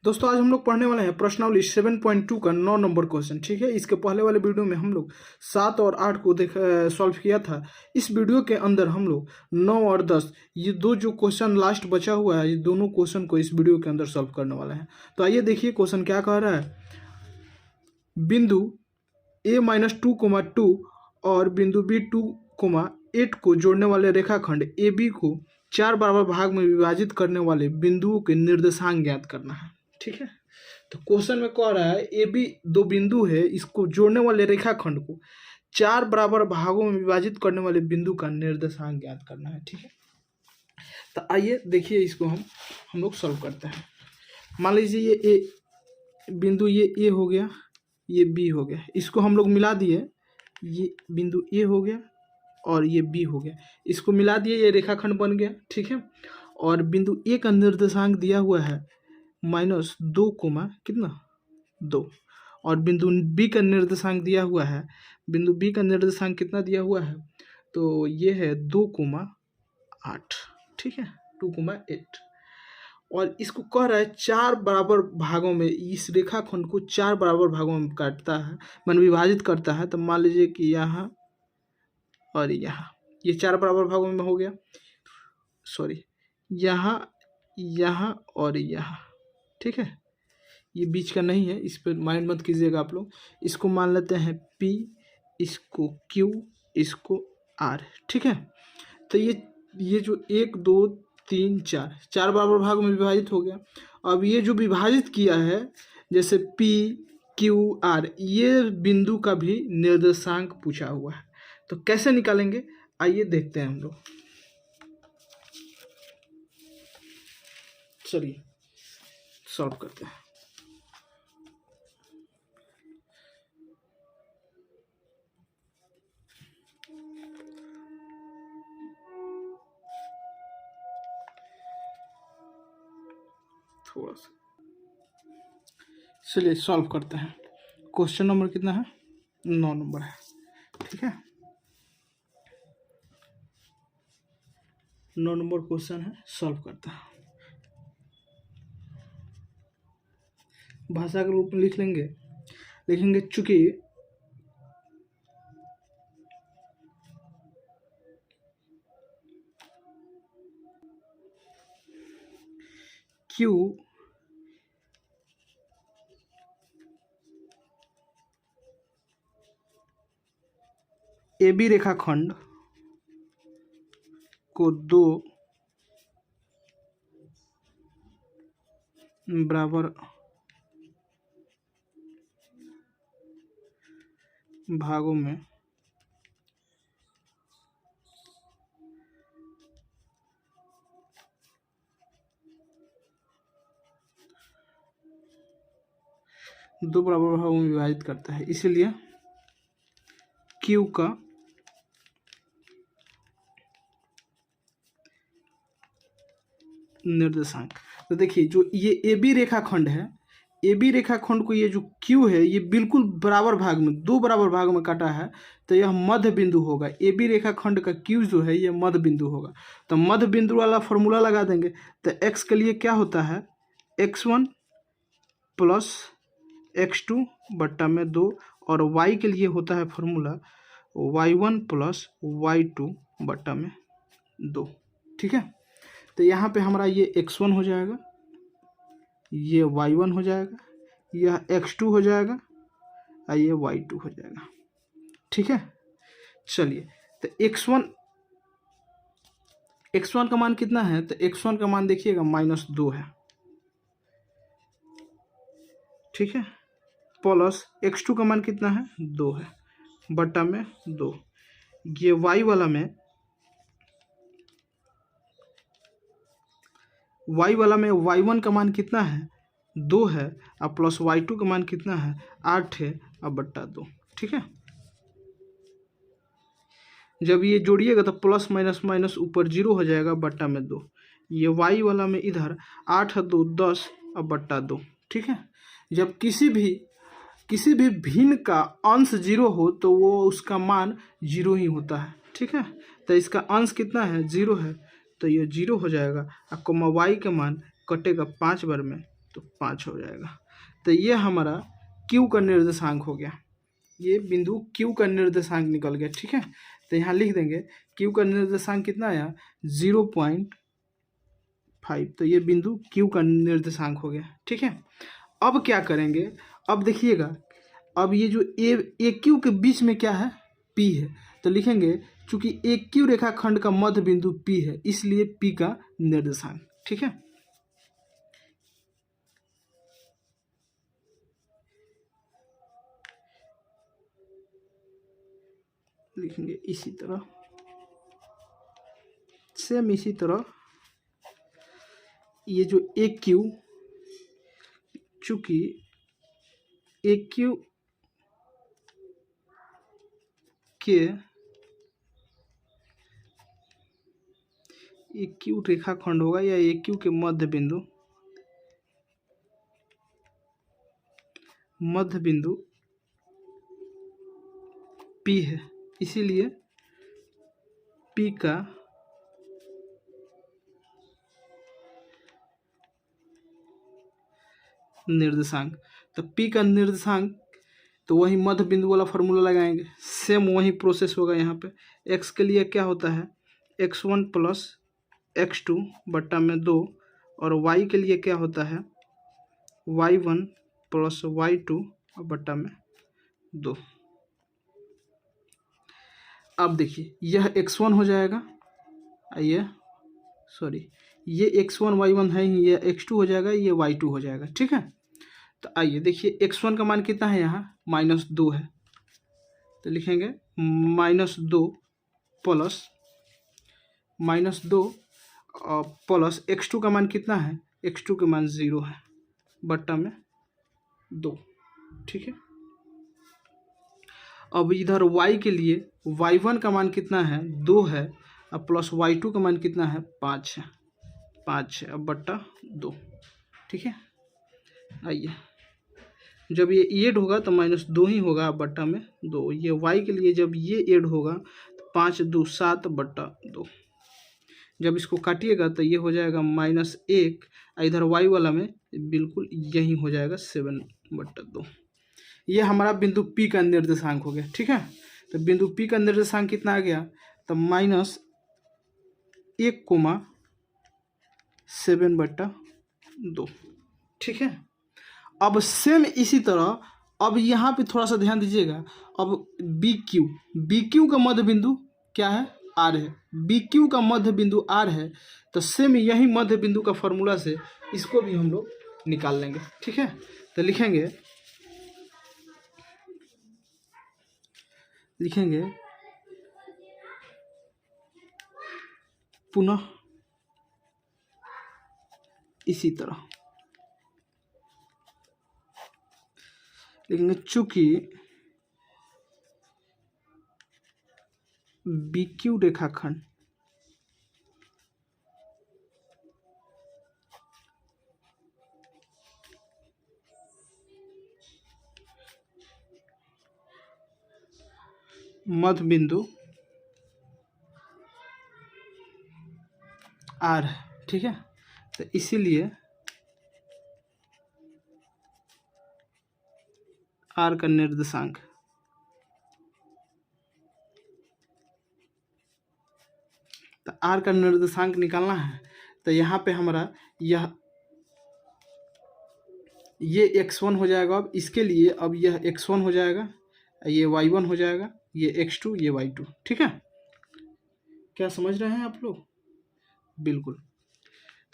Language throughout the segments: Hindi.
दोस्तों आज हम लोग पढ़ने वाले हैं प्रश्नावली 7.2 का 9 नंबर क्वेश्चन। ठीक है, इसके पहले वाले वीडियो में हम लोग 7 और 8 को सॉल्व किया था। इस वीडियो के अंदर हम लोग 9 और 10 ये दो जो क्वेश्चन लास्ट बचा हुआ है, ये दोनों क्वेश्चन को इस वीडियो के अंदर सॉल्व करने वाले हैं। तो आइए देखिए क्वेश्चन क्या कह रहा है। बिंदु a-2, और बिंदु b2, 8 को जोड़ने वाले रेखाखंड ए बी को 4 बराबर भाग में विभाजित करने वाले बिंदुओं के निर्देशांक ज्ञात करना है। ठीक है, तो क्वेश्चन में कह रहा है ए बी दो बिंदु है, इसको जोड़ने वाले रेखाखंड को 4 बराबर भागों में विभाजित करने वाले बिंदु का निर्देशांक ज्ञात करना है। ठीक है, तो आइए देखिए इसको हम लोग सॉल्व करते हैं। मान लीजिए ये ए बिंदु, ये ए हो गया, ये बी हो गया, इसको हम लोग मिला दिए, ये बिंदु ए हो गया और ये बी हो गया, इसको मिला दिए, ये रेखाखंड बन गया। ठीक है, और बिंदु ए का निर्देशांक दिया हुआ है -2, कितना 2, और बिंदु बी का निर्देशांक दिया हुआ है, बिंदु बी का निर्देशांक कितना दिया हुआ है, तो ये है 2,8। ठीक है, 2,8, और इसको कह रहा है 4 बराबर भागों में, इस रेखाखंड को 4 बराबर भागों में काटता है, मान विभाजित करता है। तो मान लीजिए कि यहाँ और यहाँ, ये 4 बराबर भागों में हो गया, सॉरी यहाँ, यहाँ और यहाँ। ठीक है, ये बीच का नहीं है, इस पर माइंड मत कीजिएगा आप लोग। इसको मान लेते हैं P, इसको Q, इसको R। ठीक है, तो ये जो 1 2 3 4 बराबर भाग में विभाजित हो गया। अब ये जो विभाजित किया है, जैसे P Q R, ये बिंदु का भी निर्देशांक पूछा हुआ है, तो कैसे निकालेंगे आइए देखते हैं हम लोग। चलिए सॉल्व करते हैं। थोड़ा सा चलिए सॉल्व करते हैं। क्वेश्चन नंबर कितना है, 9 नंबर है। ठीक है, 9 नंबर क्वेश्चन है, सॉल्व करते हैं। भाषा के रूप में लिखेंगे चूंकि Q ए बी रेखाखंड को 2 बराबर भागों में विभाजित करता है, इसीलिए Q का निर्देशांक। तो देखिए जो ये ए बी रेखाखंड है, ए बी रेखाखंड को ये जो Q है, ये बिल्कुल बराबर भाग में, 2 बराबर भाग में काटा है, तो यह मध्य बिंदु होगा। ए बी रेखाखंड का Q जो है ये मध्य बिंदु होगा, तो मध्य बिंदु वाला फॉर्मूला लगा देंगे। तो x के लिए क्या होता है, x1 प्लस x2 बट्टा में 2, और y के लिए होता है फॉर्मूला y1 प्लस y2 बट्टा में 2। ठीक है, तो यहाँ पे हमारा ये x1 हो जाएगा, ये y1 हो जाएगा, यह x2 हो जाएगा और ये y2 हो जाएगा। ठीक है, चलिए तो x1 का मान कितना है, तो x1 का मान देखिएगा -2 है। ठीक है, प्लस x2 का मान कितना है, 2 है, बट्टा में 2। ये y वाला में y1 का मान कितना है, 2 है, और प्लस y2 का मान कितना है, 8 है, और बट्टा 2। ठीक है, जब ये जोड़िएगा तो प्लस माइनस माइनस ऊपर 0 हो जाएगा, बट्टा में 2। ये y वाला में इधर 8 2 10 और बट्टा 2। ठीक है, जब किसी भी भिन्न का अंश 0 हो तो वो उसका मान 0 ही होता है। ठीक है, तो इसका अंश कितना है, 0 है, तो ये 0 हो जाएगा। और y का मान कटेगा 5 बार में, तो तो 5 हो जाएगा। तो ये हमारा क्यू का निर्देशांक हो गया, ये बिंदु क्यू का निर्देशांक निकल गया। ठीक है, तो यहाँ लिख देंगे क्यू का निर्देशांक कितना आया 0.5, तो ये बिंदु क्यू का निर्देशांक हो गया। ठीक है, अब क्या करेंगे, अब देखिएगा, अब ये जो ए क्यू के बीच में क्या है पी है, तो लिखेंगे चूंकि ए क्यू रेखाखंड का मध्य बिंदु पी है इसलिए पी का निर्देशांक। ठीक है, लिखेंगे इसी तरह, सेम इसी तरह ये जो ए क्यू, चूंकि ए क्यू के ए क्यू रेखाखंड होगा या ए क्यू के मध्य बिंदु पी है, इसीलिए पी का निर्देशांक। तो पी का निर्देशांक तो वही मध्य बिंदु वाला फॉर्मूला लगाएंगे, सेम वही प्रोसेस होगा। यहाँ पे x के लिए क्या होता है x1 प्लस x2 बट्टा में 2, और y के लिए क्या होता है y1 प्लस y2 बट्टा में 2। अब देखिए यह x1 हो जाएगा, ये x1 y1 है, ये x2 हो जाएगा, ये y2 हो जाएगा। ठीक है, तो आइए देखिए x1 का मान कितना है, यहाँ -2 है, तो लिखेंगे -2 प्लस प्लस x2 का मान कितना है, x2 का मान 0 है बट्टा में 2। ठीक है, अब इधर y के लिए y1 का मान कितना है 2 है, अब प्लस y2 का मान कितना है 5 है, अब बट्टा 2। ठीक है, आइए जब ये ऐड होगा तो -2 ही होगा बट्टा में 2। ये y के लिए जब ये ऐड होगा तो 5 2 7 बट्टा 2। जब इसको काटिएगा तो ये हो जाएगा -1, इधर y वाला में बिल्कुल यही हो जाएगा 7 बट्टा 2। ये हमारा बिंदु P का निर्देशांक हो गया। ठीक है, तो बिंदु P का निर्देशांक कितना आ गया, तो -1,7 बट्टा 2। ठीक है, अब सेम इसी तरह, अब यहाँ पे थोड़ा सा ध्यान दीजिएगा, अब बी क्यू का मध्य बिंदु क्या है R है, बी क्यू का मध्य बिंदु R है, तो सेम यही मध्य बिंदु का फॉर्मूला से इसको भी हम लोग निकाल लेंगे। ठीक है, तो लिखेंगे पुनः इसी तरह लिखेंगे, चूंकि बी क्यू रेखाखंड मध्य बिंदु R है। ठीक है, तो इसीलिए R का निर्देशांक तो R का निर्देशांक निकालना है, तो यहाँ पे हमारा ये x1 हो जाएगा। अब इसके लिए अब यह x1 हो जाएगा, ये y1 हो जाएगा, ये x2, ये y2। ठीक है, क्या समझ रहे हैं आप लोग? बिल्कुल।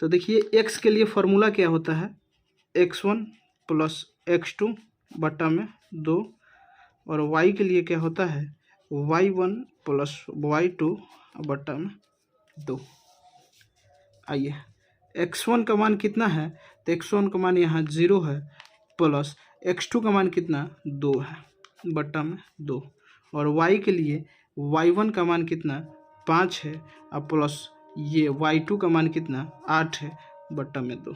तो देखिए x के लिए फॉर्मूला क्या होता है, x1 प्लस x2 बट्टा में 2, और y के लिए क्या होता है y1 प्लस y2 बट्टा में 2। आइए x1 का मान कितना है, तो x1 का मान यहाँ 0 है, प्लस x2 का मान कितना 2 है बट्टा में 2, और y के लिए y1 का मान कितना 5 है, और प्लस ये y2 का मान कितना 8 है बट्टा में 2।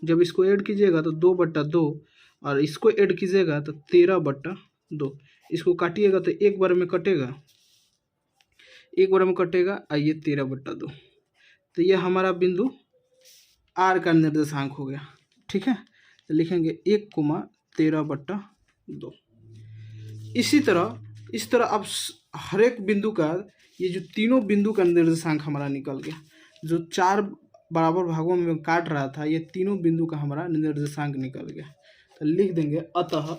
जब इसको ऐड कीजिएगा तो 2 बट्टा 2, और इसको ऐड कीजिएगा तो 13 बट्टा 2। इसको काटिएगा तो एक बार में कटेगा, आइए 13 बट्टा 2। तो यह हमारा बिंदु R का निर्देशांक हो गया। ठीक है, तो लिखेंगे 1,13/2। इस तरह अब हर एक बिंदु का, ये जो तीनों बिंदु का निर्देशांक हमारा निकल गया, जो 4 बराबर भागों में काट रहा था, ये तीनों बिंदु का हमारा निर्देशांक निकल गया। तो लिख देंगे अतः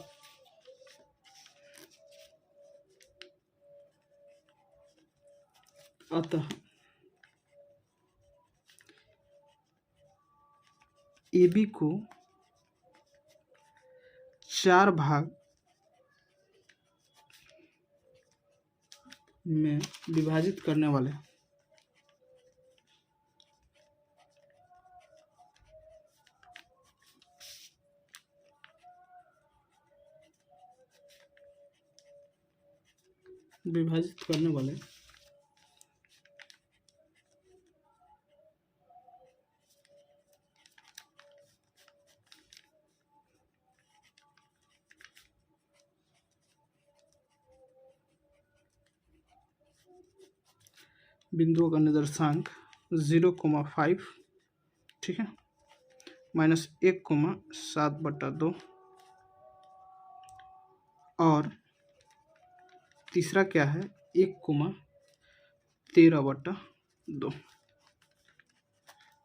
AB को 4 भाग में विभाजित करने वाले बिंदुओं का निर्देशांक 0,5, ठीक है, -1,7/2, और तीसरा क्या है 1,13/2।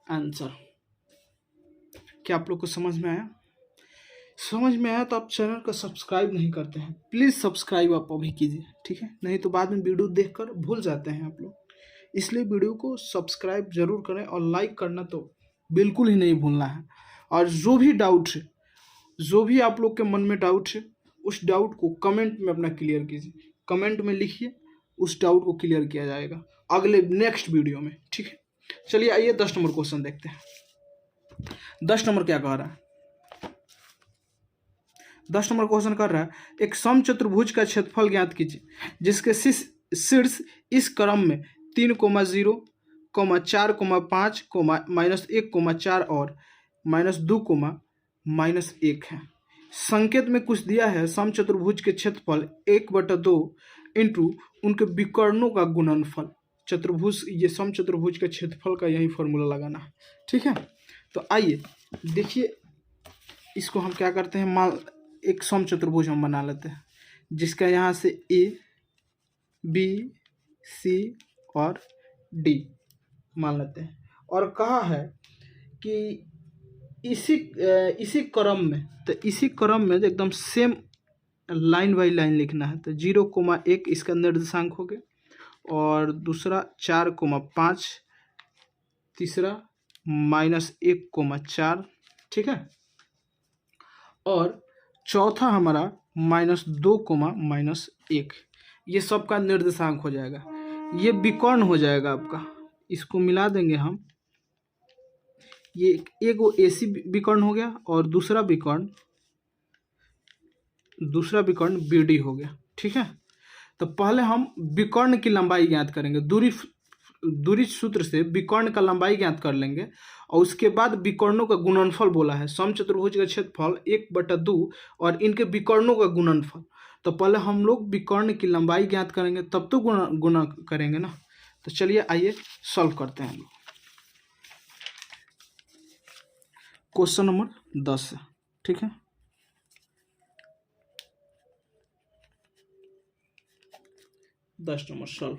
आंसर क्या आप लोग को समझ में आया? समझ में आया तो आप चैनल को सब्सक्राइब नहीं करते हैं, प्लीज़ सब्सक्राइब आप अभी कीजिए, ठीक है, नहीं तो बाद में वीडियो देखकर भूल जाते हैं आप लोग। इसलिए वीडियो को सब्सक्राइब जरूर करें और लाइक करना तो बिल्कुल ही नहीं भूलना है। और जो भी डाउट है, जो भी आप लोग के मन में डाउट है, उस डाउट को कमेंट में अपना क्लियर कीजिए, कमेंट में लिखिए, उस डाउट को क्लियर किया जाएगा अगले नेक्स्ट वीडियो में, ठीक है। चलिए आइए 10 नंबर क्वेश्चन देखते हैं। 10 नंबर क्या कह रहा है? 10 नंबर क्वेश्चन कर रहा है, एक समचतुर्भुज का क्षेत्रफल ज्ञात कीजिए जिसके शीर्ष इस क्रम में 3,0, 4,5, -1,4 और -2,-1 है। संकेत में कुछ दिया है, समचतुर्भुज के क्षेत्रफल 1/2 इंटू उनके विकर्णों का गुणनफल। चतुर्भुज, ये समचतुर्भुज के क्षेत्रफल का यही फॉर्मूला लगाना है, ठीक है। तो आइए देखिए, इसको हम क्या करते हैं, मान एक समचतुर्भुज हम बना लेते हैं जिसका यहाँ से A, B, C और D मान लेते हैं, और कहा है कि इसी क्रम में, तो इसी क्रम में एकदम सेम लाइन बाई लाइन लिखना है। तो 0,1 इसका निर्देशांक हो गया, और दूसरा 4,5, तीसरा -1,4, ठीक है, और चौथा हमारा -2,-1। ये सब का निर्देशांक हो जाएगा, ये विकर्ण हो जाएगा आपका। इसको मिला देंगे हम, ये एक वो AC विकर्ण हो गया और दूसरा विकर्ण BD हो गया, ठीक है। तो पहले हम विकर्ण की लंबाई ज्ञात करेंगे, दूरी सूत्र से विकर्ण का लंबाई ज्ञात कर लेंगे, और उसके बाद विकर्णों का गुणनफल बोला है। समचतुर्भुज का क्षेत्रफल 1/2 और इनके विकर्णों का गुणनफल। तो पहले हम लोग विकर्ण की लंबाई ज्ञात करेंगे, तब तो गुणा करेंगे ना। तो चलिए आइए सॉल्व करते हैं हम लोग। क्वेश्चन नंबर 10 है, ठीक है। 10 नंबर सॉल्व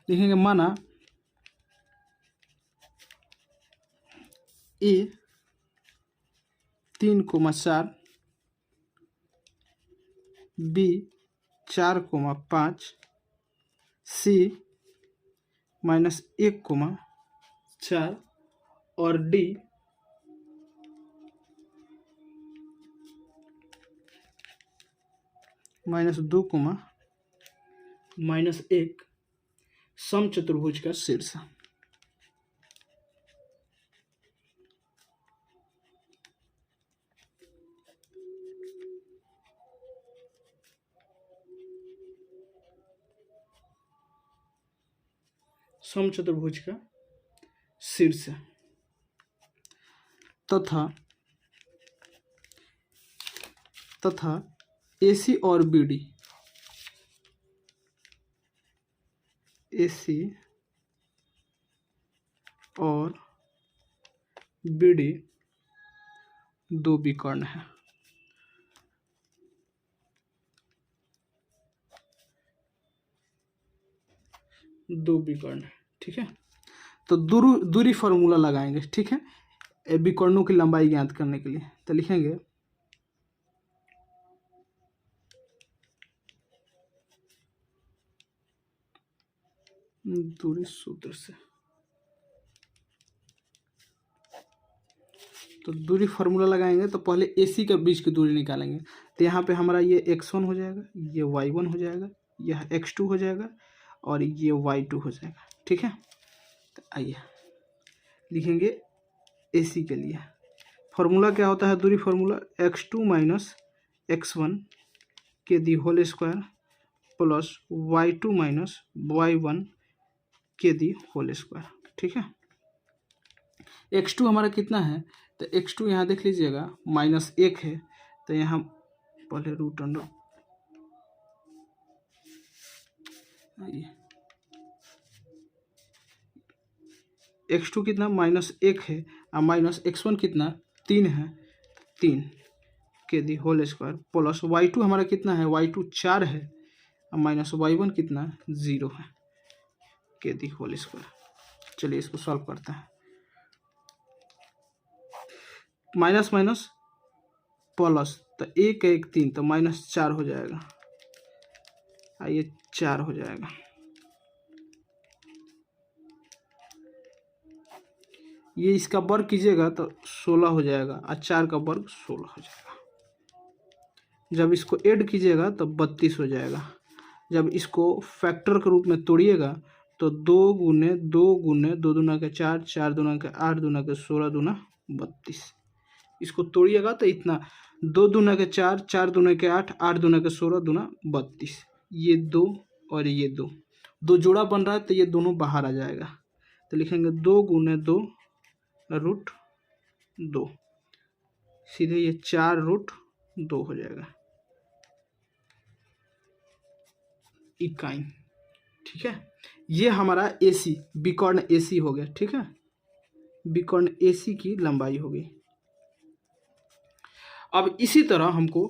लिखेंगे, माना A 3,4, B 4,5, C -1,4 और D -2,-1 समचतुर्भुज का शीर्ष। समचतुर्भुज का शीर्ष तथा AC और BD, AC और BD दो विकर्ण है। दो विकर्ण है, ठीक है। तो दूरी फार्मूला लगाएंगे, ठीक है, विकर्णों की लंबाई ज्ञात करने के लिए। तो लिखेंगे दूरी सूत्र से। तो दूरी फार्मूला लगाएंगे तो पहले AC के बीच की दूरी निकालेंगे। तो यहाँ पे हमारा ये x1 हो जाएगा, ये y1 हो जाएगा, यह x2 हो जाएगा और ये y2 हो जाएगा, ठीक है। तो आइए लिखेंगे AC के लिए फार्मूला क्या होता है, दूरी फार्मूला x2 माइनस x1 के the whole square plus y2 minus y1 के दी होल स्क्वायर, ठीक है। x2 हमारा कितना है, तो x2 यहाँ देख लीजिएगा -1 है, तो यहाँ पहले रूट अंडर x2 कितना -1 है और माइनस x1 कितना 3 है, 3 के the whole square plus y2 हमारा कितना है, y2 4 है और माइनस y1 कितना 0 है के दी होल स्क्वायर। चलिए इसको सॉल्व करते हैं। माइनस माइनस प्लस, तो 1 1 3, तो -4 हो जाएगा, आइए 4 हो जाएगा। ये इसका वर्ग कीजिएगा तो 16 हो जाएगा और 4 का वर्ग 16 हो जाएगा। जब इसको ऐड कीजिएगा तो 32 हो जाएगा। जब इसको फैक्टर के रूप में तोड़िएगा तो 2 गुने 2 गुने 2 दूना के 4, 4 दूना के 8, दूना के 16, दूना 32। इसको तोड़िएगा तो इतना 2 दूना के 4, 4 दूना के 8, 8 दूना के 16, दूना 32। ये 2 और ये 2 जोड़ा बन रहा है तो ये दोनों बाहर आ जाएगा। तो लिखेंगे 2 गुने 2 रूट 2, सीधे ये 4 रूट 2 हो जाएगा इकाई, ठीक है। ये हमारा AC विकर्ण AC हो गया, ठीक है, विकर्ण AC की लंबाई होगी। अब इसी तरह हमको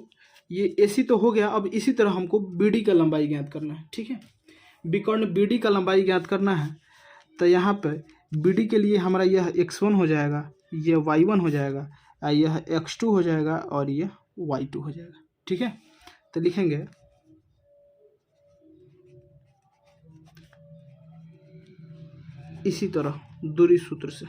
ये AC तो हो गया, अब इसी तरह हमको BD का लंबाई ज्ञात करना है, ठीक है। विकर्ण BD का लंबाई ज्ञात करना है तो यहाँ पे BD के लिए हमारा यह x1 हो जाएगा, यह y1 हो जाएगा, यह x2 हो जाएगा और यह y2 हो जाएगा, ठीक है। तो लिखेंगे इसी तरह दूरी सूत्र से।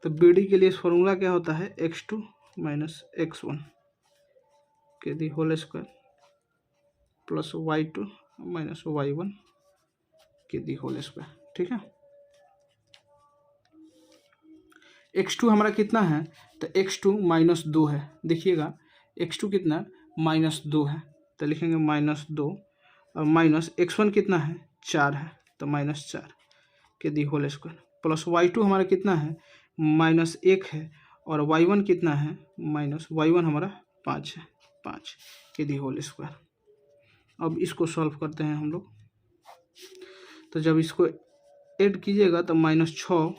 तो BD के लिए फॉर्मूला क्या होता है, x2 माइनस x1 के the whole square plus y2 minus y1 के दी होल स्क्वायर, ठीक है। x2 हमारा कितना है, तो x2 -2 है, देखिएगा x2 कितना -2 है, तो लिखेंगे -2 और माइनस x1 कितना है 4 है, तो -4 के the whole square plus y2 हमारा कितना है -1 है और y1 कितना है y1 हमारा 5 है, 5 के दी होल स्क्वायर। अब इसको सॉल्व करते हैं हम लोग। तो जब इसको ऐड कीजिएगा तो -6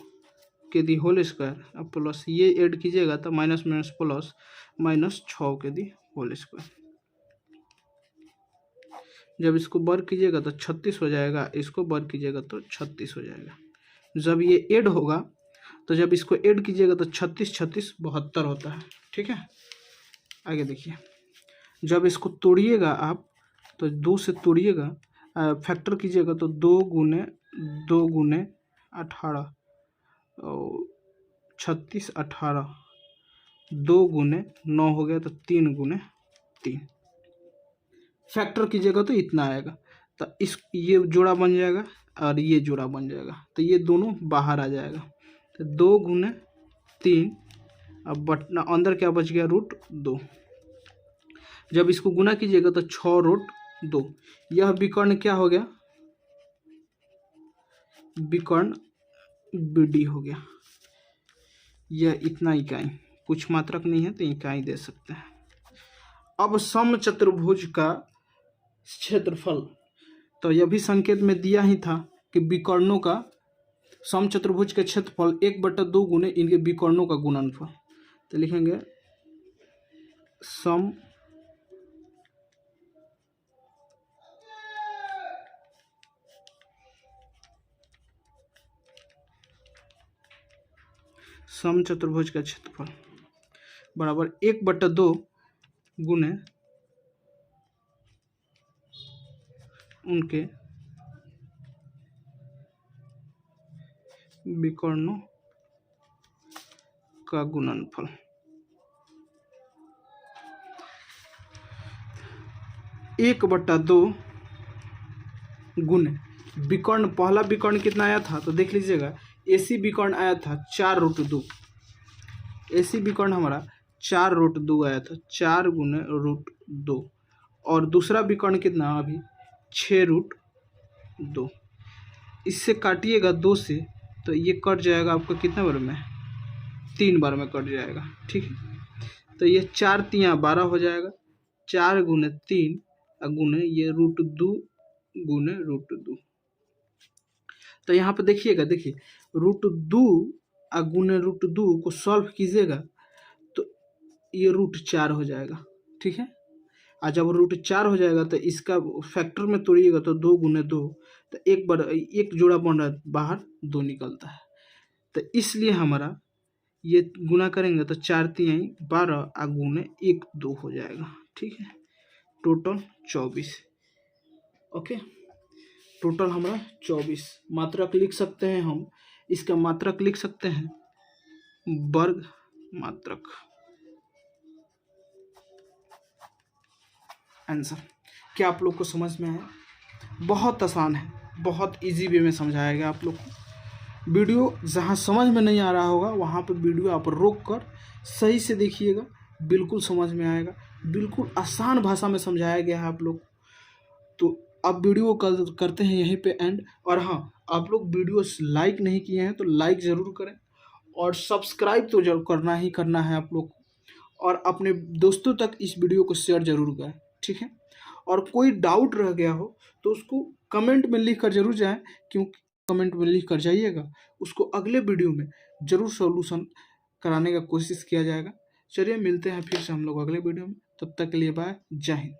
के दी होल स्क्वायर अब प्लस ये ऐड कीजिएगा तो माइनस माइनस प्लस -6 के दी होल स्क्वायर। जब इसको वर्ग कीजिएगा तो 36 हो जाएगा, इसको वर्ग कीजिएगा तो 36 हो जाएगा। जब ये ऐड होगा तो जब इसको ऐड कीजिएगा तो 36 36 72 होता है, ठीक है। आगे देखिए, जब इसको तोड़िएगा आप तो 2 से तोड़िएगा, फैक्टर कीजिएगा तो 2 गुने 18 और 36 18, 2 गुने 9 हो गया तो 3 गुने 3, फैक्टर कीजिएगा तो इतना आएगा। तो इस ये जोड़ा बन जाएगा और ये जोड़ा बन जाएगा, तो ये दोनों बाहर आ जाएगा। तो 2 गुने 3, अब बटना अंदर क्या बच गया √2। जब इसको गुना कीजिएगा तो 6 √2। यह विकर्ण क्या हो गया, विकर्ण BD हो गया, यह इतना इकाई, कुछ मात्रक नहीं है तो इकाई दे सकते हैं। अब समचतुर्भुज का क्षेत्रफल, तो यह भी संकेत में दिया ही था कि विकर्णों का, समचतुर्भुज का क्षेत्रफल 1/2 गुने इनके विकर्णों का गुणनफल। तो लिखेंगे समचतुर्भुज का क्षेत्रफल बराबर 1/2 गुने उनके विकर्णों का गुणनफल। एक बट्टा दो गुने विकर्ण, पहला विकर्ण कितना आया था तो देख लीजिएगा, एसी विकर्ण आया था 4√2, एसी विकर्ण हमारा 4√2 आया था, 4 गुने √2, और दूसरा विकर्ण कितना अभी 6√2। इससे काटिएगा 2 से तो ये कट जाएगा आपका कितना बार में, 3 बार में कट जाएगा, ठीक है। तो ये 4 तियाँ 12 हो जाएगा, 4 गुने 3 गुने ये √2 गुने √2। तो यहाँ पे देखिएगा, देखिए √2 गुने √2 को सॉल्व कीजिएगा तो ये √4 हो जाएगा, ठीक है। और जब √4 हो जाएगा तो इसका फैक्टर में तोड़िएगा तो 2 गुने 2, तो एक जोड़ा बन रहा है, बाहर 2 निकलता है। तो इसलिए हमारा ये गुना करेंगे तो 4 तिहाई 12 गुने 1 2 हो जाएगा, ठीक है। Total 24, okay. टोटल हमारा 24 मात्रक लिख सकते हैं हम, इसका मात्रक लिख सकते हैं वर्ग मात्रक। आंसर क्या आप लोग को समझ में आया? बहुत आसान है, बहुत इजी वे में समझाया गया आप लोग को। वीडियो जहाँ समझ में नहीं आ रहा होगा वहाँ पर वीडियो आप रोक कर सही से देखिएगा, बिल्कुल समझ में आएगा। बिल्कुल आसान भाषा में समझाया गया है आप लोग। तो अब वीडियो करते हैं यहीं पे एंड। और हाँ, आप लोग वीडियो लाइक नहीं किए हैं तो लाइक ज़रूर करें, और सब्सक्राइब तो जरूर करना ही करना है आप लोग को, और अपने दोस्तों तक इस वीडियो को शेयर जरूर करें, ठीक है। और कोई डाउट रह गया हो तो उसको कमेंट में लिख कर जरूर जाएं, क्योंकि कमेंट में लिख कर जाइएगा, उसको अगले वीडियो में ज़रूर सॉल्यूशन कराने का कोशिश किया जाएगा। चलिए मिलते हैं फिर से हम लोग अगले वीडियो में, तब तक के लिए बाय, जय हिंद।